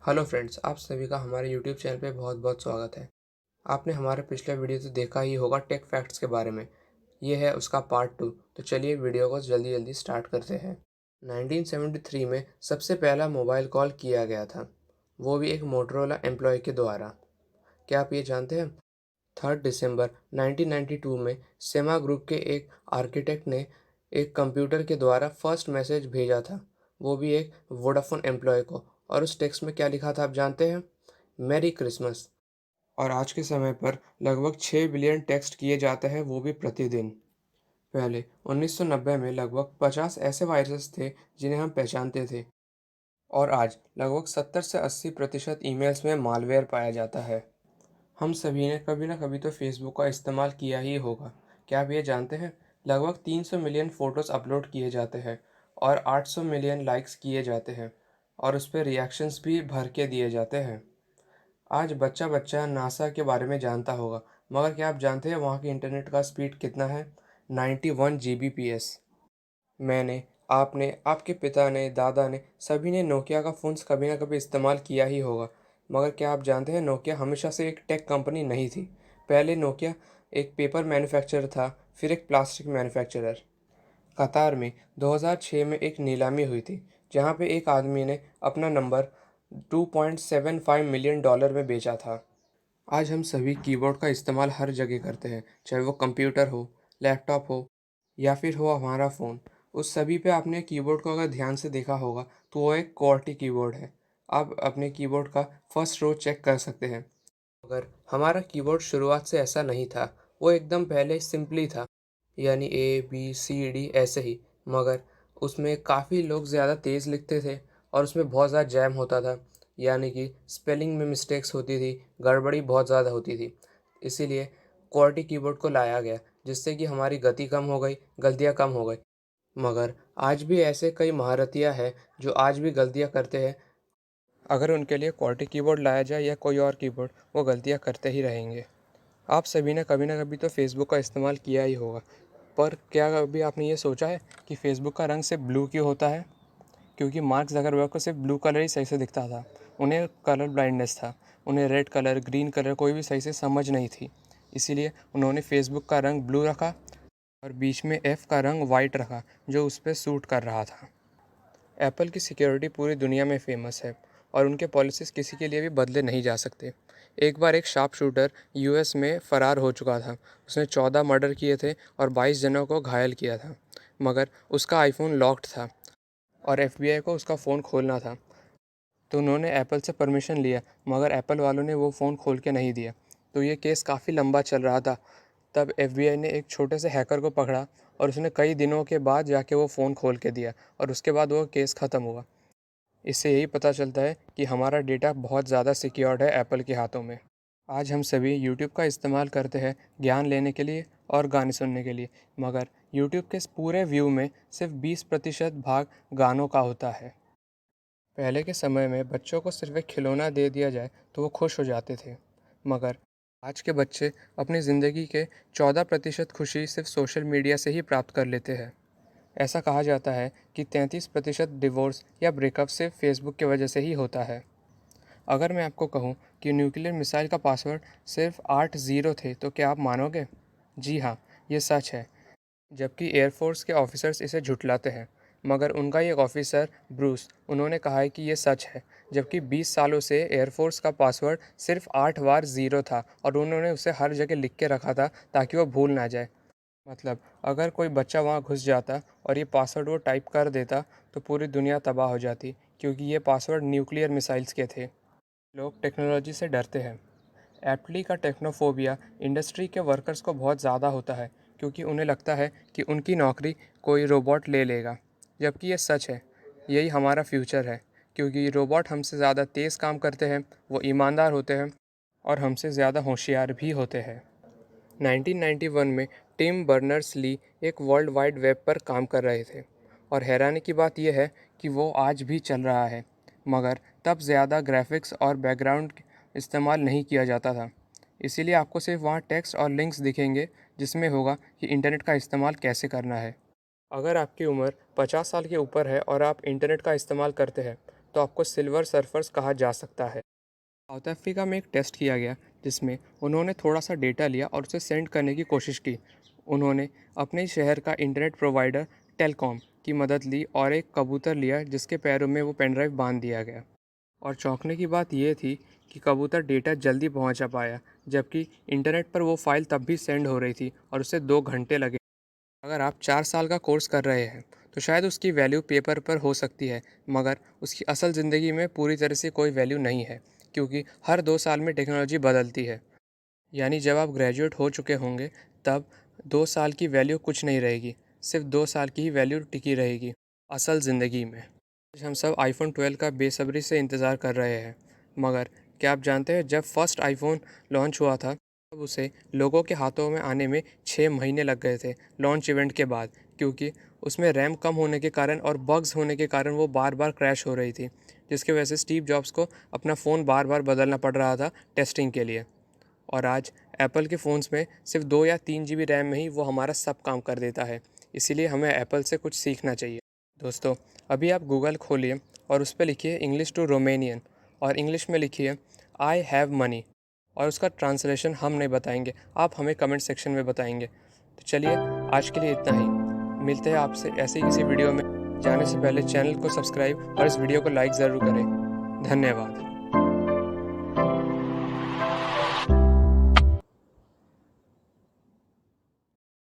Hello friends, आप सभी का हमारे यूट्यूब चैनल पे बहुत बहुत स्वागत है। आपने हमारा पिछला वीडियो तो देखा ही होगा टेक फैक्ट्स के बारे में। ये है उसका पार्ट 2। तो चलिए वीडियो को जल्दी जल्दी स्टार्ट करते हैं। 1973 में सबसे पहला मोबाइल कॉल किया गया था, वो भी एक मोटरोला एम्प्लॉय के द्वारा। क्या आप ये जानते हैं? 3 दिसंबर 1992 में सेमा ग्रुप के एक आर्किटेक्ट ने एक कंप्यूटर के द्वारा फर्स्ट मैसेज भेजा था, वो भी एक वोडाफोन एम्प्लॉय को। और उस टेक्स्ट में क्या लिखा था आप जानते हैं? Merry Christmas. और आज के समय पर लगभग 6 बिलियन टेक्स्ट किए जाते हैं, वो भी प्रतिदिन। पहले 1990 में लगभग 50 ऐसे वायरस थे जिन्हें हम पहचानते थे, और आज लगभग 70 से 80% ईमेल्स में मालवेयर पाया जाता है। हम सभी ने कभी ना कभी तो फेसबुक का इस्तेमाल किया ही होगा। क्या आप ये जानते हैं? लगभग 300 मिलियन फ़ोटोज़ अपलोड किए जाते हैं और 800 मिलियन लाइक्स किए जाते हैं, और उस पर रिएक्शंस भी भर के दिए जाते हैं। आज बच्चा बच्चा नासा के बारे में जानता होगा, मगर क्या आप जानते हैं वहाँ की इंटरनेट का स्पीड कितना है? 91 Gbps। मैंने, आपने, आपके पिता ने, दादा ने, सभी ने नोकिया का फ़ोन्स कभी ना कभी इस्तेमाल किया ही होगा। मगर क्या आप जानते हैं नोकिया हमेशा से एक टेक कंपनी नहीं थी। पहले नोकिया एक पेपर मैन्युफैक्चरर था, फिर एक प्लास्टिक मैन्युफैक्चरर। कतार में 2006 में एक नीलामी हुई थी, जहां पे एक आदमी ने अपना नंबर $2.75 मिलियन में बेचा था। आज हम सभी कीबोर्ड का इस्तेमाल हर जगह करते हैं, चाहे वो कंप्यूटर हो, लैपटॉप हो, या फिर हो हमारा फ़ोन। उस सभी पे आपने कीबोर्ड को अगर ध्यान से देखा होगा तो वो एक QWERTY कीबोर्ड है। आप अपने कीबोर्ड का फर्स्ट रो चेक कर सकते हैं। मगर हमारा कीबोर्ड शुरुआत से ऐसा नहीं था, वो एकदम पहले सिंपली था, यानी ABCD ऐसे ही। मगर उसमें काफ़ी लोग ज़्यादा तेज़ लिखते थे और उसमें बहुत ज़्यादा जैम होता था, यानी कि स्पेलिंग में मिस्टेक्स होती थी, गड़बड़ी बहुत ज़्यादा होती थी। इसीलिए QWERTY कीबोर्ड को लाया गया, जिससे कि हमारी गति कम हो गई, गलतियाँ कम हो गई। मगर आज भी ऐसे कई महारथिया हैं जो आज भी गलतियाँ करते हैं। अगर उनके लिए QWERTY कीबोर्ड लाया जाए या कोई और कीबोर्ड, वो गलतियाँ करते ही रहेंगे। आप सभी ने कभी ना कभी तो फेसबुक का इस्तेमाल किया ही होगा, पर क्या कभी आपने ये सोचा है कि फेसबुक का रंग सिर्फ ब्लू क्यों होता है? क्योंकि मार्क ज़करबर्ग को सिर्फ ब्लू कलर ही सही से दिखता था। उन्हें कलर ब्लाइंडनेस था। उन्हें रेड कलर, ग्रीन कलर कोई भी सही से समझ नहीं थी। इसीलिए उन्होंने फेसबुक का रंग ब्लू रखा और बीच में एफ़ का रंग वाइट रखा, जो उस पर सूट कर रहा था। एप्पल की सिक्योरिटी पूरी दुनिया में फ़ेमस है, और उनके पॉलिसीज़ किसी के लिए भी बदले नहीं जा सकते। एक बार एक शार्प शूटर यूएस में फ़रार हो चुका था। उसने 14 मर्डर किए थे और 22 जनों को घायल किया था। मगर उसका आईफ़ोन लॉक्ड था और एफबीआई को उसका फ़ोन खोलना था। तो उन्होंने एप्पल से परमिशन लिया, मगर एप्पल वालों ने वो फ़ोन खोल के नहीं दिया। तो ये केस काफ़ी लंबा चल रहा था। तब एफबीआई ने एक छोटे से हैकर को पकड़ा और उसने कई दिनों के बाद जाके वो फ़ोन खोल के दिया, और उसके बाद वो केस ख़त्म हुआ। इससे यही पता चलता है कि हमारा डेटा बहुत ज़्यादा सिक्योर्ड है एप्पल के हाथों में। आज हम सभी यूट्यूब का इस्तेमाल करते हैं ज्ञान लेने के लिए और गाने सुनने के लिए, मगर यूट्यूब के इस पूरे व्यू में सिर्फ 20% भाग गानों का होता है। पहले के समय में बच्चों को सिर्फ एक खिलौना दे दिया जाए तो वो खुश हो जाते थे, मगर आज के बच्चे अपनी ज़िंदगी के 14% खुशी सिर्फ सोशल मीडिया से ही प्राप्त कर लेते हैं। ऐसा कहा जाता है कि 33% डिवोर्स या ब्रेकअप सिर्फ फेसबुक की वजह से ही होता है। अगर मैं आपको कहूँ कि न्यूक्लियर मिसाइल का पासवर्ड सिर्फ 8 ज़ीरो थे, तो क्या आप मानोगे? जी हाँ, ये सच है। जबकि एयरफोर्स के ऑफिसर्स इसे झुठलाते हैं, मगर उनका एक ऑफिसर ब्रूस, उन्होंने कहा है कि ये सच है। जबकि 20 सालों से एयरफोर्स का पासवर्ड सिर्फ 8 बार ज़ीरो था, और उन्होंने उसे हर जगह लिख के रखा था ताकि वो भूल ना जाए। मतलब अगर कोई बच्चा वहाँ घुस जाता और ये पासवर्ड वो टाइप कर देता, तो पूरी दुनिया तबाह हो जाती, क्योंकि ये पासवर्ड न्यूक्लियर मिसाइल्स के थे। लोग टेक्नोलॉजी से डरते हैं। एप्टली का टेक्नोफोबिया इंडस्ट्री के वर्कर्स को बहुत ज़्यादा होता है, क्योंकि उन्हें लगता है कि उनकी नौकरी कोई रोबोट ले लेगा। जबकि ये सच है, यही हमारा फ्यूचर है, क्योंकि रोबोट हमसे ज़्यादा तेज़ काम करते हैं, वो ईमानदार होते हैं और हमसे ज़्यादा होशियार भी होते हैं। 1991 में टिम बर्नर्स ली एक वर्ल्ड वाइड वेब पर काम कर रहे थे, और हैरानी की बात यह है कि वो आज भी चल रहा है। मगर तब ज़्यादा ग्राफिक्स और बैकग्राउंड इस्तेमाल नहीं किया जाता था। इसीलिए आपको सिर्फ वहाँ टेक्स्ट और लिंक्स दिखेंगे, जिसमें होगा कि इंटरनेट का इस्तेमाल कैसे करना है। अगर आपकी उम्र 50 साल के ऊपर है और आप इंटरनेट का इस्तेमाल करते हैं, तो आपको सिल्वर सर्फर्स कहा जा सकता है। साउथ अफ्रीका में एक टेस्ट किया गया जिसमें उन्होंने थोड़ा सा डेटा लिया और उसे सेंड करने की कोशिश की। उन्होंने अपने शहर का इंटरनेट प्रोवाइडर टेलकॉम की मदद ली और एक कबूतर लिया जिसके पैरों में वो पेन ड्राइव बांध दिया गया। और चौंकने की बात यह थी कि कबूतर डेटा जल्दी पहुंचा पाया, जबकि इंटरनेट पर वो फाइल तब भी सेंड हो रही थी और उसे 2 घंटे लगे। अगर आप 4 साल का कोर्स कर रहे हैं तो शायद उसकी वैल्यू पेपर पर हो सकती है, मगर उसकी असल ज़िंदगी में पूरी तरह से कोई वैल्यू नहीं है, क्योंकि हर 2 साल में टेक्नोलॉजी बदलती है। यानी जब आप ग्रेजुएट हो चुके होंगे तब 2 साल की वैल्यू कुछ नहीं रहेगी, सिर्फ 2 साल की ही वैल्यू टिकी रहेगी असल ज़िंदगी में। आज हम सब आईफोन 12 का बेसब्री से इंतज़ार कर रहे हैं, मगर क्या आप जानते हैं जब फर्स्ट आईफोन लॉन्च हुआ था तब उसे लोगों के हाथों में आने में 6 महीने लग गए थे लॉन्च इवेंट के बाद, क्योंकि उसमें रैम कम होने के कारण और बग्स होने के कारण वो बार बार क्रैश हो रही थी, जिसकी वजह से स्टीव जॉब्स को अपना फ़ोन बार बार बदलना पड़ रहा था टेस्टिंग के लिए। और आज एप्पल के फ़ोन्स में सिर्फ 2 या 3 GB रैम में ही वो हमारा सब काम कर देता है। इसीलिए हमें एप्पल से कुछ सीखना चाहिए। दोस्तों, अभी आप गूगल खोलिए और उस पर लिखिए इंग्लिश टू रोमेनियन और इंग्लिश में लिखिए आई हैव मनी, और उसका ट्रांसलेशन हम नहीं बताएंगे, आप हमें कमेंट सेक्शन में बताएंगे। तो चलिए, आज के लिए इतना ही। मिलते हैं आपसे ऐसे ही किसी वीडियो में। जाने से पहले चैनल को सब्सक्राइब और इस वीडियो को लाइक ज़रूर करें। धन्यवाद।